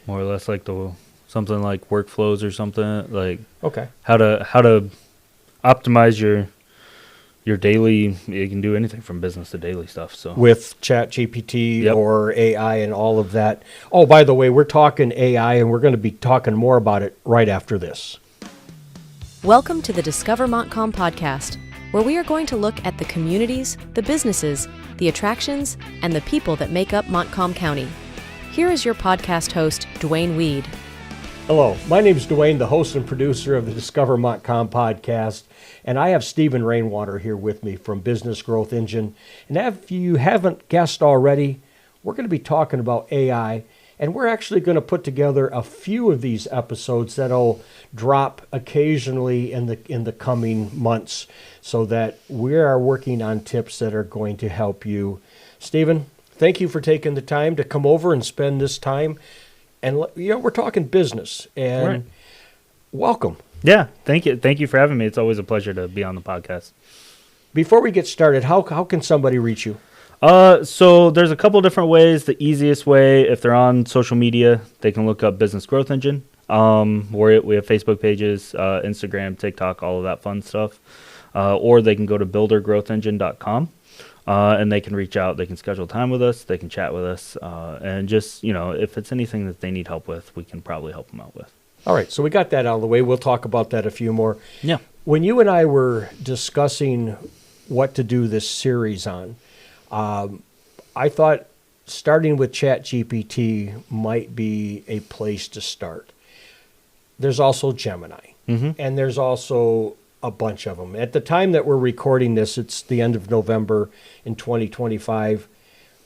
more or less like something like workflows or something like Okay. how to optimize your daily. You can do anything from business to daily stuff. So With ChatGPT Yep. or AI and all of that. Oh, by the way, we're talking AI, and we're going to be talking more about it right after this. Welcome to the Discover Montcalm Podcast, where we are going to look at the communities, the businesses, the attractions, and the people that make up Montcalm County. Here is your podcast host, Duane Weed. Hello, my name is Duane, the host and producer of the Discover Montcalm Podcast, and I have Steven Rainwater here with me from Business Growth Engine. And if you haven't guessed already, we're going to be talking about AI, and we're actually going to put together a few of these episodes that'll drop occasionally in the coming months, so that we are working on tips that are going to help you. Steven, thank you for taking the time to come over and spend this time. And we're talking business, and Right. Welcome. yeah, thank you for having me. It's always a pleasure to be on the podcast. Before we get started, how can somebody reach you? So there's a couple different ways. The easiest way, if they're on social media, they can look up Business Growth Engine. We have Facebook pages, Instagram, TikTok, all of that fun stuff. Or they can go to buildergrowthengine.com. And they can reach out, they can schedule time with us, they can chat with us, and just, if it's anything that they need help with, we can probably help them out with. All right, so we got that out of the way. We'll talk about that a few more. Yeah. When you and I were discussing what to do this series on, I thought starting with ChatGPT might be a place to start. There's also Gemini, and there's also a bunch of them. At the time that we're recording this, it's the end of November in 2025.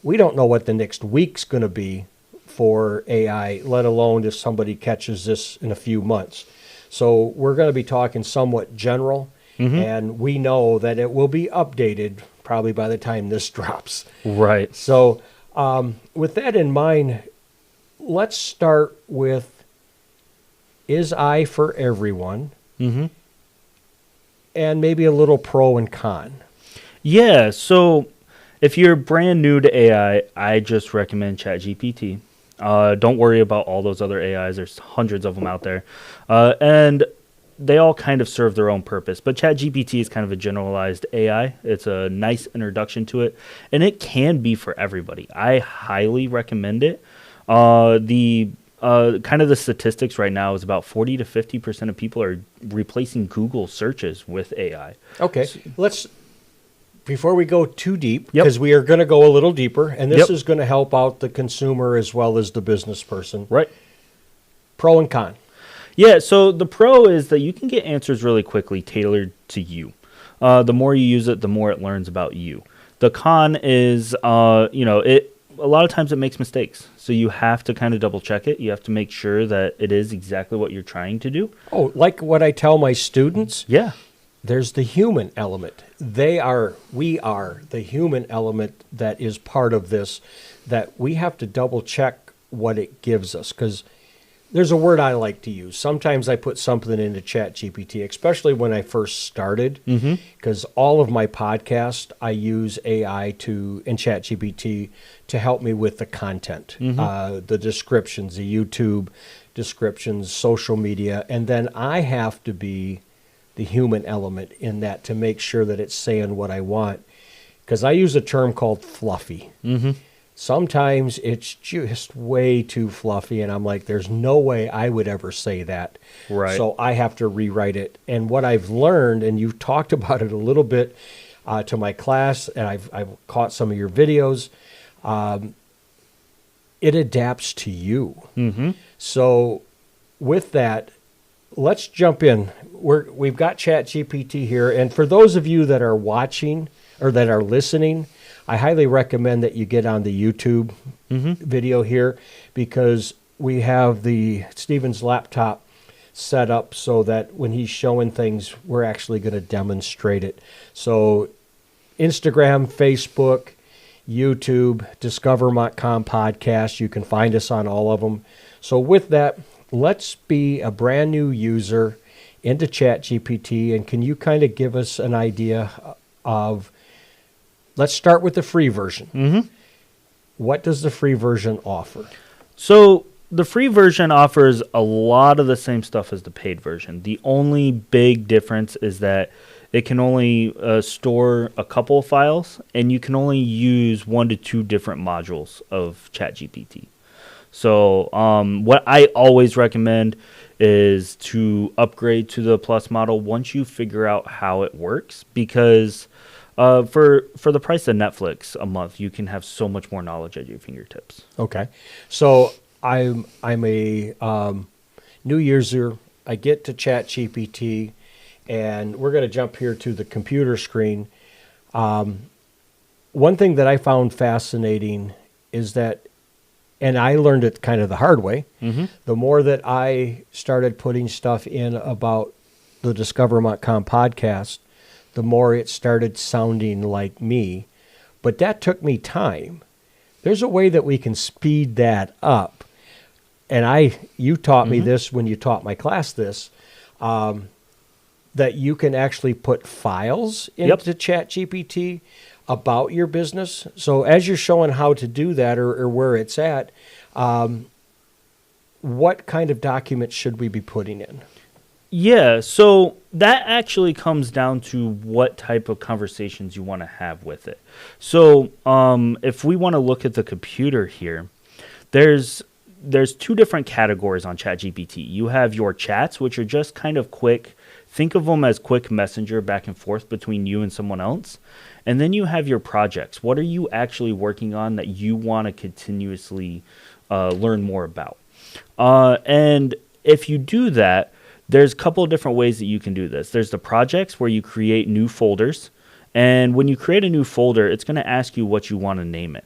We don't know what the next week's going to be for AI, let alone if somebody catches this in a few months. So we're going to be talking somewhat general, and we know that it will be updated probably by the time this drops. Right. So with that in mind, let's start with, is AI for everyone? And maybe a little pro and con. Yeah, so if you're brand new to AI, I just recommend ChatGPT. Don't worry about all those other AIs. There's hundreds of them out there. And they all kind of serve their own purpose. But ChatGPT is kind of a generalized AI. It's a nice introduction to it. And it can be for everybody. I highly recommend it. Kind of the statistics right now is about 40 to 50% of people are replacing Google searches with AI. Okay, before we go too deep, Yep. because we are going to go a little deeper, and this Yep. is going to help out the consumer as well as the business person. Right. Pro and con. Yeah, so the pro is that you can get answers really quickly tailored to you. The more you use it, the more it learns about you. The con is, a lot of times it makes mistakes. So you have to kind of double check it. You have to make sure that it is exactly what you're trying to do. Oh, like what I tell my students, Yeah. there's the human element. We are the human element that is part of this, that we have to double check what it gives us. Because there's a word I like to use. Sometimes I put something into ChatGPT, especially when I first started, because all of my podcast, I use AI and ChatGPT to help me with the content, the descriptions, the YouTube descriptions, social media, and then I have to be the human element in that to make sure that it's saying what I want, because I use a term called fluffy. Sometimes it's just way too fluffy, and I'm like, there's no way I would ever say that. Right. So I have to rewrite it. And what I've learned, and you've talked about it a little bit to my class, and I've caught some of your videos, it adapts to you. So with that, let's jump in. We've got ChatGPT here, and for those of you that are watching or that are listening, I highly recommend that you get on the YouTube video here, because we have Steven's laptop set up so that when he's showing things, we're actually going to demonstrate it. So Instagram, Facebook, YouTube, Discover Montcalm Podcast, you can find us on all of them. So with that, let's be a brand new user into ChatGPT, and can you kind of give us an idea of, let's start with the free version. What does the free version offer? So the free version offers a lot of the same stuff as the paid version. The only big difference is that it can only store a couple of files, and you can only use 1 to 2 different modules of ChatGPT. So what I always recommend is to upgrade to the Plus model once you figure out how it works, because for the price of Netflix a month, you can have so much more knowledge at your fingertips. Okay. So I'm a new user. I get to ChatGPT, and we're going to jump here to the computer screen. One thing that I found fascinating is that, and I learned it kind of the hard way, the more that I started putting stuff in about the Discover Montcalm podcast, the more it started sounding like me. But that took me time. There's a way that we can speed that up. And you taught me this when you taught my class this, that you can actually put files into ChatGPT about your business. So as you're showing how to do that or where it's at, what kind of documents should we be putting in? Yeah, so that actually comes down to what type of conversations you want to have with it. So if we want to look at the computer here, there's 2 different categories on ChatGPT. You have your chats, which are just kind of quick. Think of them as quick messenger back and forth between you and someone else. And then you have your projects. What are you actually working on that you want to continuously learn more about? And if you do that, there's a couple of different ways that you can do this. There's the projects where you create new folders. And when you create a new folder, it's going to ask you what you want to name it.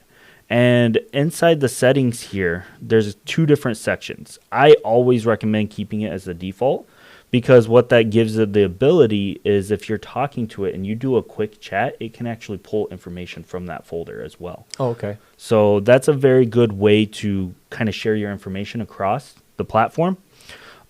And inside the settings here, there's 2 different sections. I always recommend keeping it as the default, because what that gives it the ability is if you're talking to it and you do a quick chat, it can actually pull information from that folder as well. Oh, okay. So that's a very good way to kind of share your information across the platform.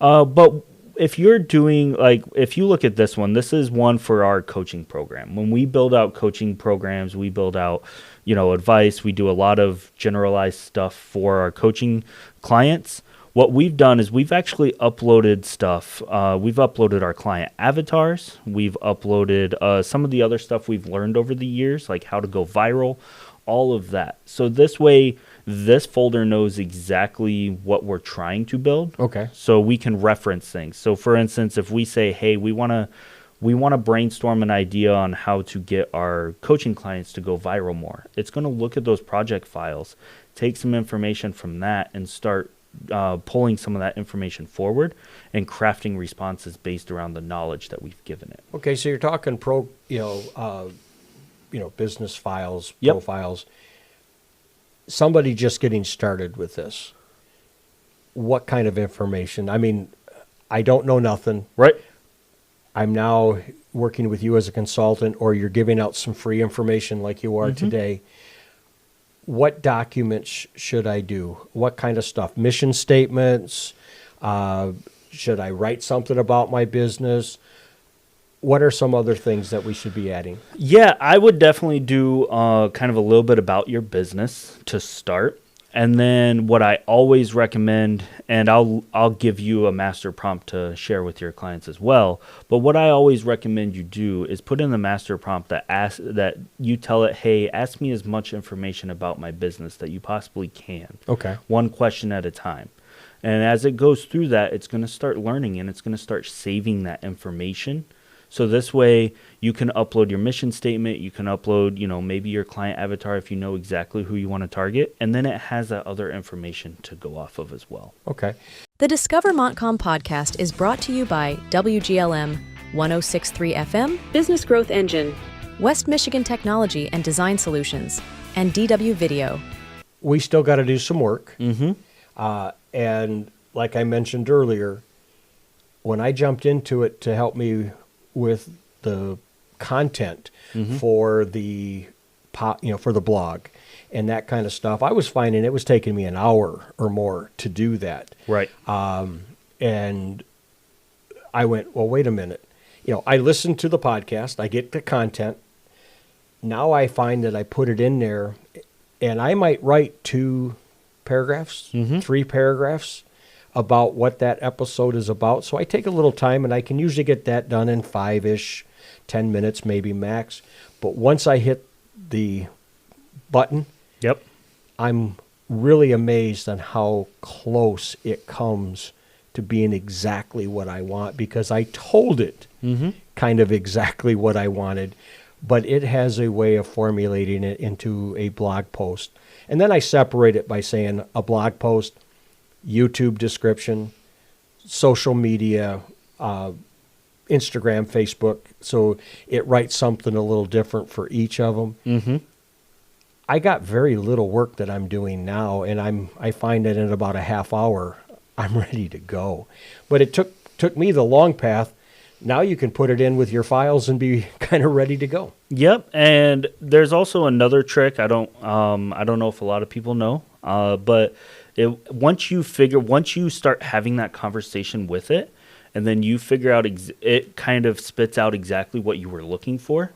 But if you're doing, like, if you look at this one, this is one for our coaching program. When we build out coaching programs, we build out, advice. We do a lot of generalized stuff for our coaching clients. What we've done is we've actually uploaded stuff. We've uploaded our client avatars. We've uploaded some of the other stuff we've learned over the years, like how to go viral, all of that. So this way, this folder knows exactly what we're trying to build. Okay. So we can reference things. So for instance, if we say, hey, we want to brainstorm an idea on how to get our coaching clients to go viral more, it's going to look at those project files, take some information from that, and start pulling some of that information forward and crafting responses based around the knowledge that we've given it. Okay, so you're talking business files, Yep. profiles. Somebody just getting started with this, what kind of information? I mean, I don't know nothing. Right. I'm now working with you as a consultant, or you're giving out some free information like you are today. What documents should I do? What kind of stuff? Mission statements? Should I write something about my business? What are some other things that we should be adding? Yeah, I would definitely do kind of a little bit about your business to start. And then what I always recommend, and I'll give you a master prompt to share with your clients as well, but what I always recommend you do is put in the master prompt that you tell it, hey, ask me as much information about my business that you possibly can. Okay. One question at a time. And as it goes through that, it's going to start learning, and it's going to start saving that information. So this way you can upload your mission statement, you can upload, maybe your client avatar if you know exactly who you want to target, and then it has that other information to go off of as well. Okay. The Discover Montcalm podcast is brought to you by WGLM 106.3 FM, Business Growth Engine, West Michigan Technology and Design Solutions, and DW Video. We still got to do some work. Mm-hmm. And like I mentioned earlier, when I jumped into it to help me with the content for the for the blog and that kind of stuff, I was finding it was taking me an hour or more to do that. Right. And I went, well, wait a minute. I listened to the podcast, I get the content. Now I find that I put it in there, and I might write 2 paragraphs, 3 paragraphs about what that episode is about. So I take a little time, and I can usually get that done in 5-ish, 10 minutes, maybe max. But once I hit the button, I'm really amazed on how close it comes to being exactly what I want, because I told it kind of exactly what I wanted, but it has a way of formulating it into a blog post. And then I separate it by saying a blog post, YouTube description, social media, Instagram, Facebook. So it writes something a little different for each of them. I got very little work that I'm doing now, and I find that in about a half hour, I'm ready to go. But it took me the long path. Now you can put it in with your files and be kind of ready to go. Yep, and there's also another trick. I don't know if a lot of people know, but once you start having that conversation with it, and then you figure out it kind of spits out exactly what you were looking for.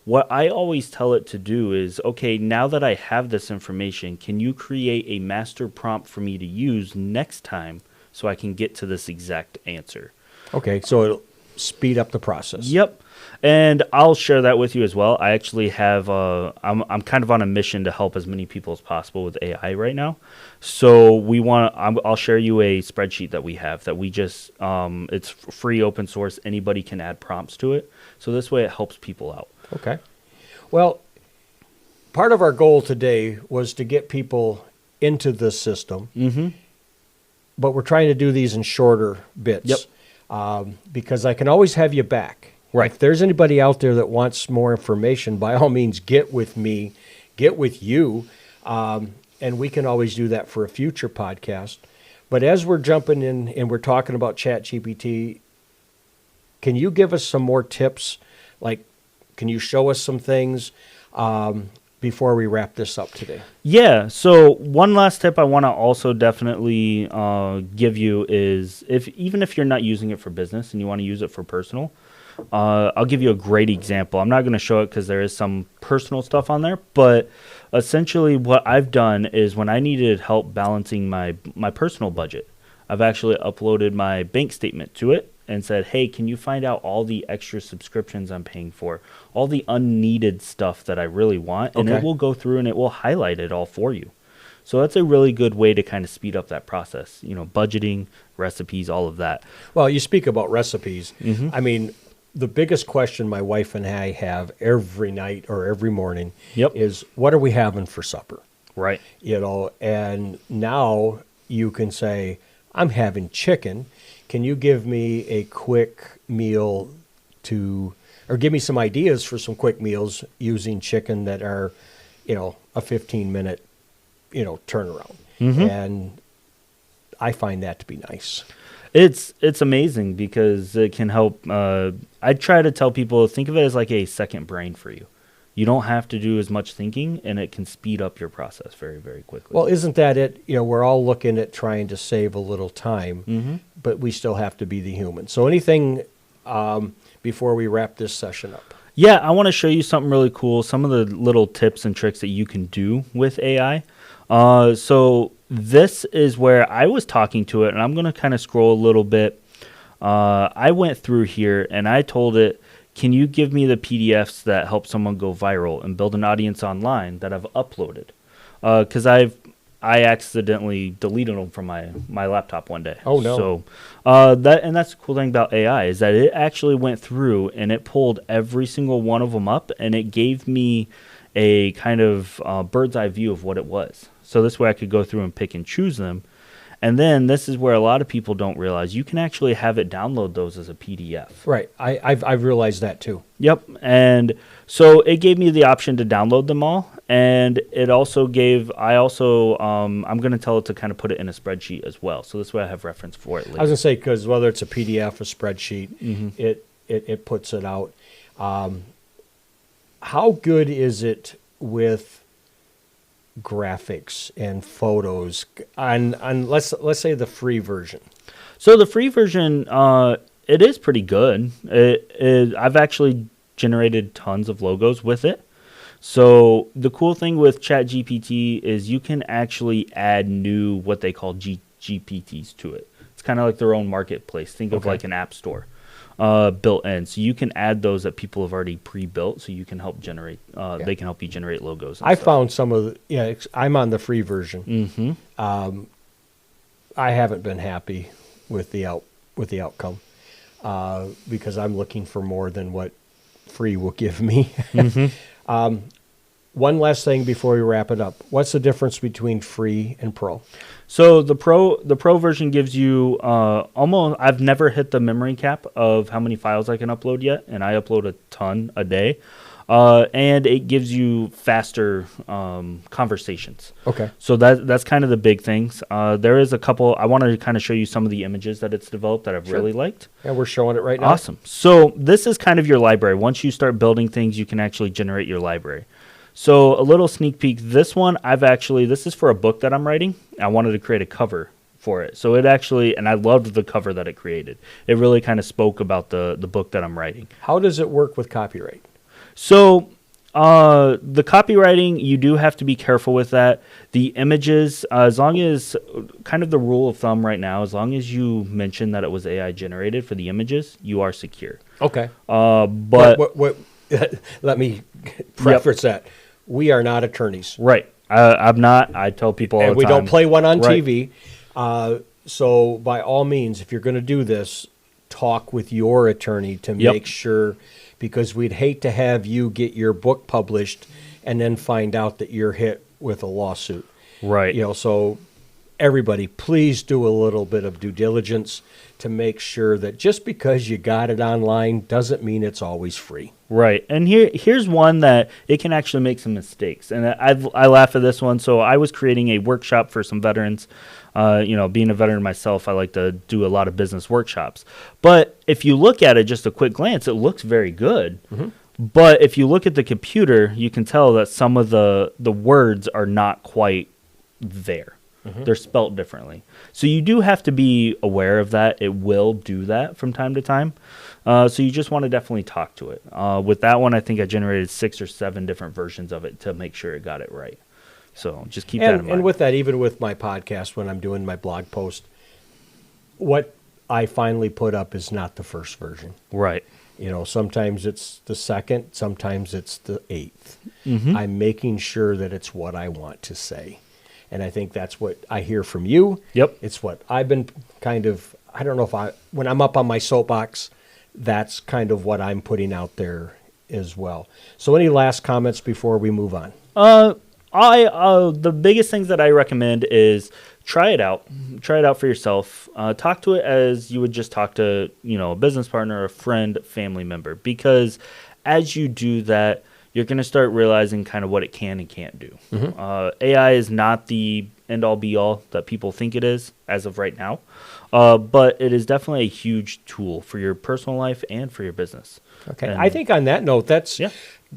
What I always tell it to do is, okay, now that I have this information, can you create a master prompt for me to use next time so I can get to this exact answer? Okay, so it'll speed up the process. Yep. And I'll share that with you as well. I actually have, I'm kind of on a mission to help as many people as possible with AI right now. So I'll share you a spreadsheet that we have that we just, it's free, open source. Anybody can add prompts to it. So this way it helps people out. Okay. Well, part of our goal today was to get people into the system, but we're trying to do these in shorter bits. Because I can always have you back. Right. If there's anybody out there that wants more information, by all means, get with me, get with you, and we can always do that for a future podcast. But as we're jumping in and we're talking about ChatGPT, can you give us some more tips? Like, can you show us some things before we wrap this up today? Yeah. So one last tip I want to also definitely give you is even if you're not using it for business and you want to use it for personal, I'll give you a great example. I'm not going to show it because there is some personal stuff on there, but essentially what I've done is when I needed help balancing my personal budget, I've actually uploaded my bank statement to it and said, hey, can you find out all the extra subscriptions I'm paying for, all the unneeded stuff that I really want, and it will go through and it will highlight it all for you. So that's a really good way to kind of speed up that process, budgeting, recipes, all of that. Well, you speak about recipes. I mean, the biggest question my wife and I have every night or every morning is, what are we having for supper? Right. And now you can say, I'm having chicken. Can you give me a quick meal or give me some ideas for some quick meals using chicken that are, a 15-minute, turnaround? And I find that to be nice. It's amazing because it can help. I try to tell people, think of it as like a second brain for you. You don't have to do as much thinking, and it can speed up your process very, very quickly. Well, isn't that it? We're all looking at trying to save a little time, but we still have to be the human. So anything before we wrap this session up? Yeah, I want to show you something really cool, some of the little tips and tricks that you can do with AI. So this is where I was talking to it, and I'm going to kind of scroll a little bit. I went through here, and I told it, can you give me the PDFs that help someone go viral and build an audience online that I've uploaded? Because I accidentally deleted them from my laptop one day. Oh, no. So that's the cool thing about AI is that it actually went through and it pulled every single one of them up, and it gave me a kind of bird's eye view of what it was. So this way I could go through and pick and choose them. And then this is where a lot of people don't realize you can actually have it download those as a PDF. Right. I've realized that too. Yep. And so it gave me the option to download them all. And it also I'm going to tell it to kind of put it in a spreadsheet as well. So this way I have reference for it later. I was going to say, because whether it's a PDF, a spreadsheet, it puts it out. How good is it with graphics and photos on let's say the free version? So the free version, it is pretty good. I've actually generated tons of logos with it. So the cool thing with ChatGPT is you can actually add new what they call GPTs to it. It's kind of like their own marketplace. Think of like an app store built in. So you can add those that people have already pre-built, so you can help generate. They can help you generate logos. And stuff. Found some of I'm on the free version. Mm-hmm. I haven't been happy with the outcome because I'm looking for more than what free will give me. Mm-hmm. One last thing before we wrap it up. What's the difference between free and pro? So the pro version gives you almost. I've never hit the memory cap of how many files I can upload yet, and I upload a ton a day. And it gives you faster conversations. Okay. So that's kind of the big things. There is a couple. I wanted to kind of show you some of the images that it's developed that I've really liked. Yeah, we're showing it right now. Awesome. So this is kind of your library. Once you start building things, you can actually generate your library. So a little sneak peek. This one, this is for a book that I'm writing. I wanted to create a cover for it. So it actually, and I loved the cover that it created. It really kind of spoke about the book that I'm writing. How does it work with copyright? So the copywriting, you do have to be careful with that. The images, as long as, kind of the rule of thumb right now, as long as you mention that it was AI generated for the images, you are secure. Okay. But what let me preface that. We are not attorneys. Right. I'm not. I tell people all the time. And we don't play one on Right. TV. So by all means, if you're going to do this, talk with your attorney to make sure, because we'd hate to have you get your book published and then find out that you're hit with a lawsuit. Right. So everybody, please do a little bit of due diligence to make sure that just because you got it online doesn't mean it's always free. Right. And here's one that it can actually make some mistakes. And I laugh at this one. So I was creating a workshop for some veterans. Being a veteran myself, I like to do a lot of business workshops. But if you look at it, just a quick glance, it looks very good. Mm-hmm. But if you look at the computer, you can tell that some of the words are not quite there. Mm-hmm. They're spelt differently. So you do have to be aware of that. It will do that from time to time. So you just want to definitely talk to it. With that one, I think I generated 6 or 7 different versions of it to make sure it got it right. So just keep that in mind. And with that, even with my podcast, when I'm doing my blog post, what I finally put up is not the first version. Right. Sometimes it's the second, sometimes it's the 8th. Mm-hmm. I'm making sure that it's what I want to say. And I think that's what I hear from you. Yep. It's what I've been kind of, I don't know if when I'm up on my soapbox, that's kind of what I'm putting out there as well. So any last comments before we move on? The biggest things that I recommend is try it out. Try it out for yourself. Talk to it as you would just talk to, a business partner, a friend, family member. Because as you do that, you're going to start realizing kind of what it can and can't do. Mm-hmm. AI is not the end-all, be-all that people think it is as of right now. But it is definitely a huge tool for your personal life and for your business. Okay. And I think on that note,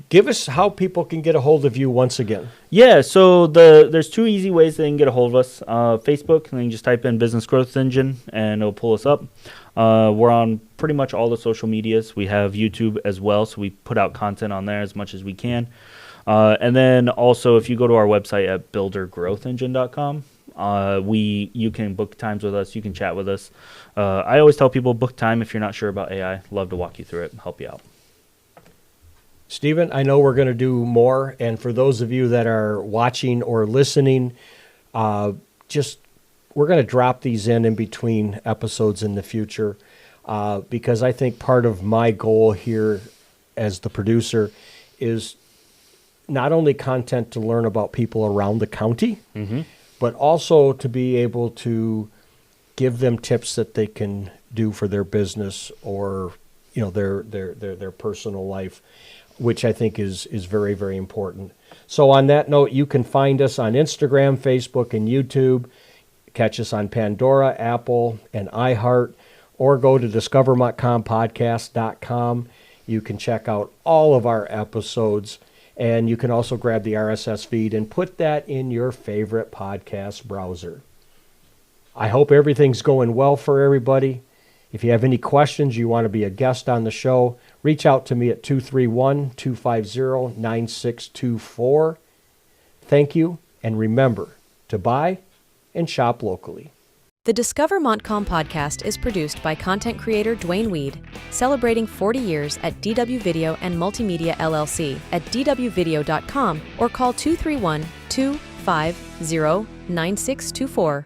give us how people can get a hold of you once again. Yeah, so there's 2 easy ways they can get a hold of us. Facebook, and then you just type in Business Growth Engine, and it'll pull us up. We're on pretty much all the social medias. We have YouTube as well, so we put out content on there as much as we can. And then also, if you go to our website at buildergrowthengine.com, you can book times with us. You can chat with us. I always tell people book time if you're not sure about AI. Love to walk you through it and help you out. Steven, I know we're going to do more. And for those of you that are watching or listening, we're going to drop these in between episodes in the future because I think part of my goal here as the producer is not only content to learn about people around the county, mm-hmm. but also to be able to give them tips that they can do for their business or their personal life, which I think is very, very important. So on that note, you can find us on Instagram, Facebook, and YouTube. Catch us on Pandora, Apple, and iHeart, or go to discovermontcalmpodcast.com. You can check out all of our episodes, and you can also grab the RSS feed and put that in your favorite podcast browser. I hope everything's going well for everybody. If you have any questions, you want to be a guest on the show, reach out to me at 231-250-9624. Thank you, and remember to buy and shop locally. The Discover Montcalm podcast is produced by content creator Duane Weed, celebrating 40 years at DW Video and Multimedia LLC at dwvideo.com or call 231-250-9624.